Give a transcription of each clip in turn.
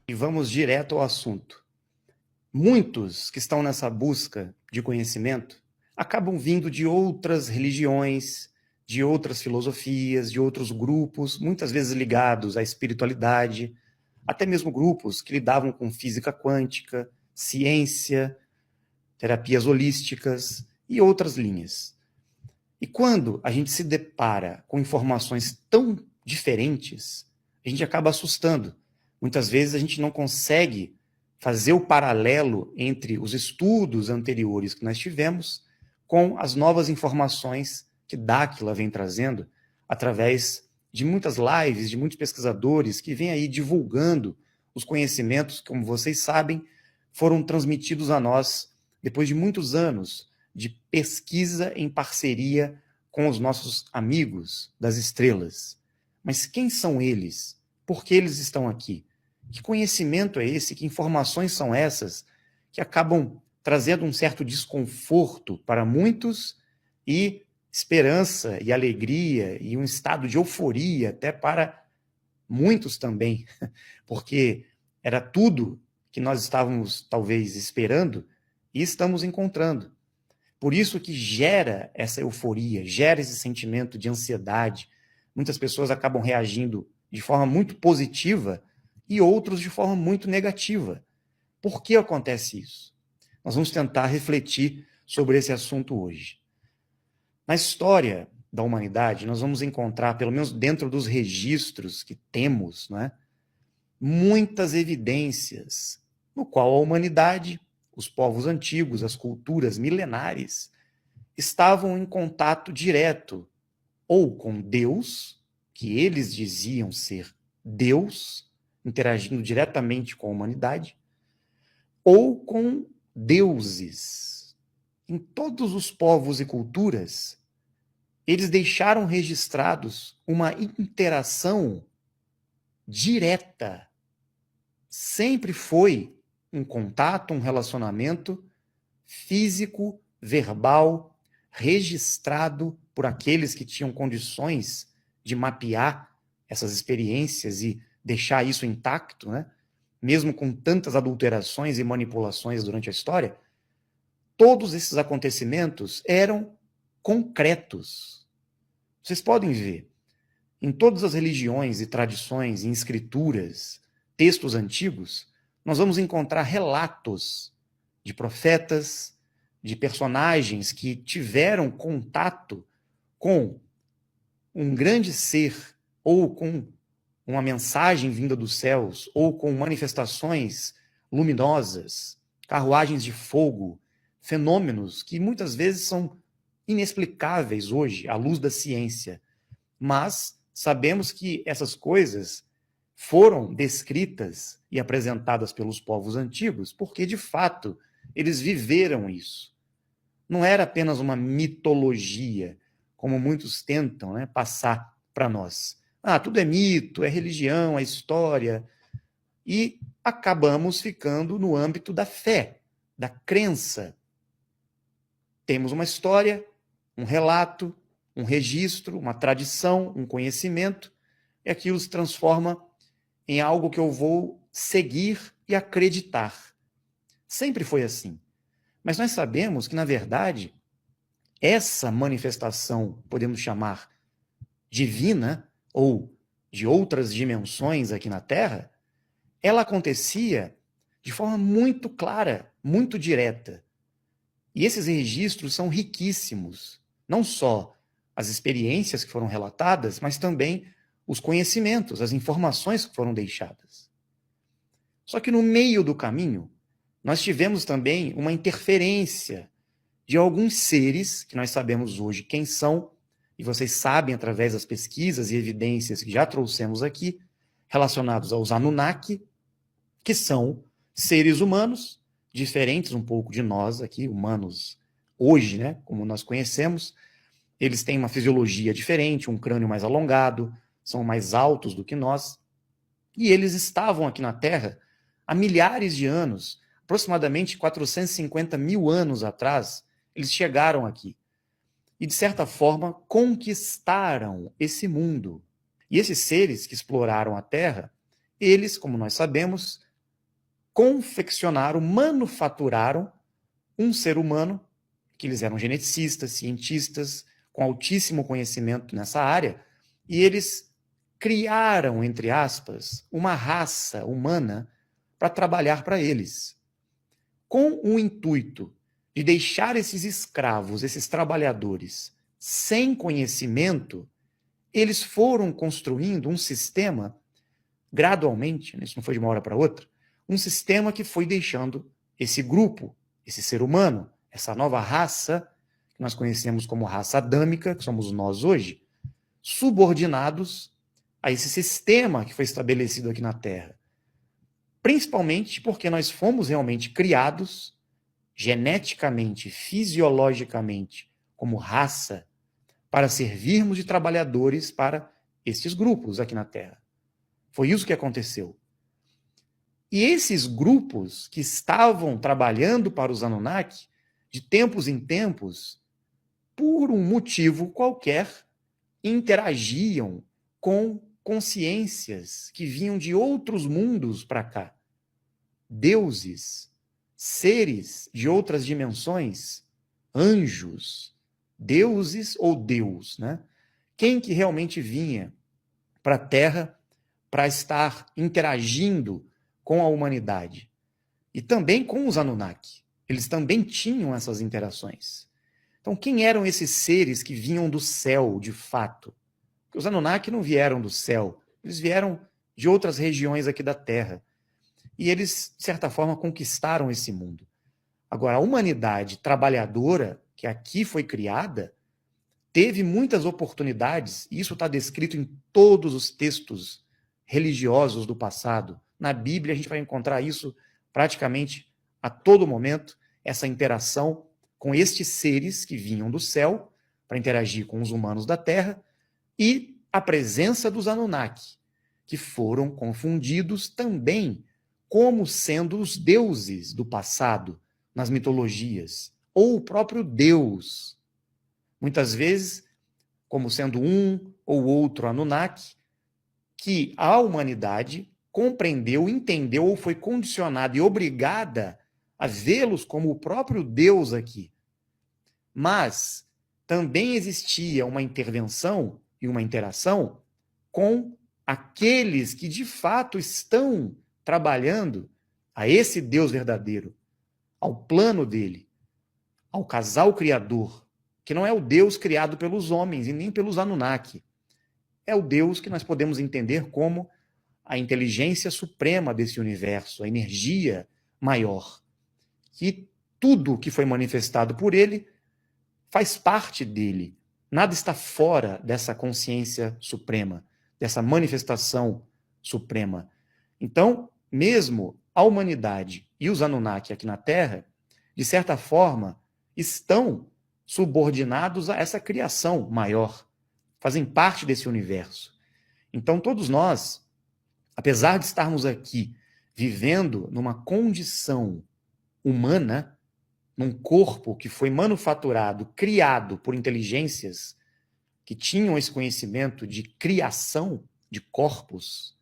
E vamos direto ao assunto. Muitos que estão nessa busca de conhecimento acabam vindo de outras religiões, de outras filosofias, de outros grupos, muitas vezes ligados à espiritualidade, até mesmo grupos que lidavam com física quântica, ciência, terapias holísticas e outras linhas. E quando a gente se depara com informações tão diferentes, a gente acaba assustando. Muitas vezes a gente não consegue fazer o paralelo entre os estudos anteriores que nós tivemos com as novas informações que Dáquila vem trazendo através de muitas lives, de muitos pesquisadores que vêm aí divulgando os conhecimentos que, como vocês sabem, foram transmitidos a nós depois de muitos anos de pesquisa em parceria com os nossos amigos das estrelas. Mas quem são eles? Por que eles estão aqui? Que conhecimento é esse? Que informações são essas que acabam trazendo um certo desconforto para muitos e esperança e alegria e um estado de euforia até para muitos também, porque era tudo que nós estávamos talvez esperando e estamos encontrando. Por isso que gera essa euforia, gera esse sentimento de ansiedade. Muitas pessoas acabam reagindo de forma muito positiva e outros de forma muito negativa. Por que acontece isso? Nós vamos tentar refletir sobre esse assunto hoje. Na história da humanidade, nós vamos encontrar, pelo menos dentro dos registros que temos, não é? Muitas evidências no qual a humanidade, os povos antigos, as culturas milenares, estavam em contato direto ou com Deus, que eles diziam ser Deus, interagindo diretamente com a humanidade, ou com deuses. Em todos os povos e culturas, eles deixaram registrados uma interação direta. Sempre foi um contato, um relacionamento físico, verbal, registrado por aqueles que tinham condições de mapear essas experiências e deixar isso intacto, né? Mesmo com tantas adulterações e manipulações durante a história, todos esses acontecimentos eram concretos. Vocês podem ver, em todas as religiões e tradições, em escrituras, textos antigos, nós vamos encontrar relatos de profetas, de personagens que tiveram contato com um grande ser, ou com uma mensagem vinda dos céus, ou com manifestações luminosas, carruagens de fogo, fenômenos que muitas vezes são inexplicáveis hoje à luz da ciência. Mas sabemos que essas coisas foram descritas e apresentadas pelos povos antigos porque, de fato, eles viveram isso. Não era apenas uma mitologia, como muitos tentam, né, passar para nós. Ah, tudo é mito, é religião, é história. E acabamos ficando no âmbito da fé, da crença. Temos uma história, um relato, um registro, uma tradição, um conhecimento, e aquilo se transforma em algo que eu vou seguir e acreditar. Sempre foi assim. Mas nós sabemos que, na verdade, essa manifestação, podemos chamar divina, ou de outras dimensões aqui na Terra, ela acontecia de forma muito clara, muito direta. E esses registros são riquíssimos. Não só as experiências que foram relatadas, mas também os conhecimentos, as informações que foram deixadas. Só que no meio do caminho, nós tivemos também uma interferência de alguns seres, que nós sabemos hoje quem são, e vocês sabem através das pesquisas e evidências que já trouxemos aqui, relacionados aos Anunnaki, que são seres humanos, diferentes um pouco de nós aqui, humanos hoje, né, como nós conhecemos. Eles têm uma fisiologia diferente, um crânio mais alongado, são mais altos do que nós, e eles estavam aqui na Terra há milhares de anos, aproximadamente 450 mil anos atrás, eles chegaram aqui. E, de certa forma, conquistaram esse mundo. E esses seres que exploraram a Terra, eles, como nós sabemos, confeccionaram, manufaturaram um ser humano, que eles eram geneticistas, cientistas, com altíssimo conhecimento nessa área, e eles criaram, entre aspas, uma raça humana para trabalhar para eles, com o intuito de deixar esses escravos, esses trabalhadores, sem conhecimento. Eles foram construindo um sistema, gradualmente, isso não foi de uma hora para outra, um sistema que foi deixando esse grupo, esse ser humano, essa nova raça, que nós conhecemos como raça adâmica, que somos nós hoje, subordinados a esse sistema que foi estabelecido aqui na Terra. Principalmente porque nós fomos realmente criados, geneticamente, fisiologicamente, como raça, para servirmos de trabalhadores para estes grupos aqui na Terra. Foi isso que aconteceu. E esses grupos que estavam trabalhando para os Anunnaki, de tempos em tempos, por um motivo qualquer, interagiam com consciências que vinham de outros mundos para cá. Deuses, seres de outras dimensões, anjos, deuses ou Deus, né? Quem que realmente vinha para a Terra para estar interagindo com a humanidade? E também com os Anunnaki. Eles também tinham essas interações. Então, quem eram esses seres que vinham do céu, de fato? Porque os Anunnaki não vieram do céu, eles vieram de outras regiões aqui da Terra. E eles, de certa forma, conquistaram esse mundo. Agora, a humanidade trabalhadora, que aqui foi criada, teve muitas oportunidades, e isso está descrito em todos os textos religiosos do passado. Na Bíblia, a gente vai encontrar isso praticamente a todo momento, essa interação com estes seres que vinham do céu para interagir com os humanos da Terra, e a presença dos Anunnaki, que foram confundidos também como sendo os deuses do passado nas mitologias, ou o próprio Deus. Muitas vezes, como sendo um ou outro Anunnaki, que a humanidade compreendeu, entendeu ou foi condicionada e obrigada a vê-los como o próprio Deus aqui. Mas também existia uma intervenção e uma interação com aqueles que de fato estão trabalhando a esse Deus verdadeiro, ao plano dele, ao casal criador, que não é o Deus criado pelos homens e nem pelos Anunnaki. É o Deus que nós podemos entender como a inteligência suprema desse universo, a energia maior. E tudo que foi manifestado por ele faz parte dele. Nada está fora dessa consciência suprema, dessa manifestação suprema. Então, mesmo a humanidade e os Anunnaki aqui na Terra, de certa forma, estão subordinados a essa criação maior, fazem parte desse universo. Então, todos nós, apesar de estarmos aqui vivendo numa condição humana, num corpo que foi manufaturado, criado por inteligências que tinham esse conhecimento de criação de corpos,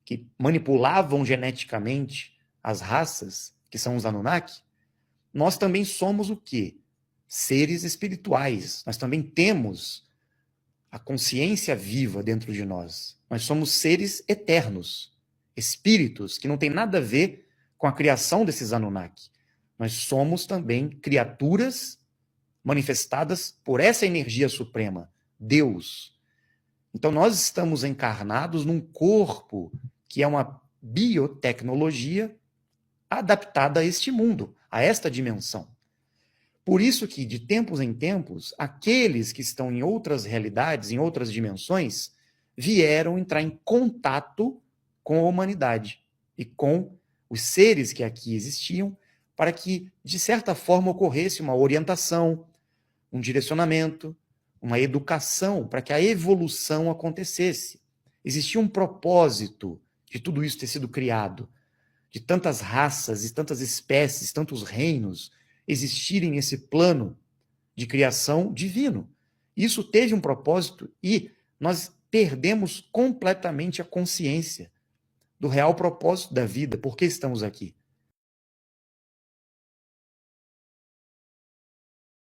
que manipulavam geneticamente as raças, que são os Anunnaki, nós também somos o quê? Seres espirituais. Nós também temos a consciência viva dentro de nós. Nós somos seres eternos, espíritos que não tem nada a ver com a criação desses Anunnaki. Nós somos também criaturas manifestadas por essa energia suprema, Deus. Então nós estamos encarnados num corpo que é uma biotecnologia adaptada a este mundo, a esta dimensão. Por isso que, de tempos em tempos, aqueles que estão em outras realidades, em outras dimensões, vieram entrar em contato com a humanidade e com os seres que aqui existiam, para que, de certa forma, ocorresse uma orientação, um direcionamento, uma educação, para que a evolução acontecesse. Existia um propósito de tudo isso ter sido criado, de tantas raças e tantas espécies, tantos reinos existirem nesse plano de criação divino. Isso teve um propósito e nós perdemos completamente a consciência. do real propósito da vida, por que estamos aqui.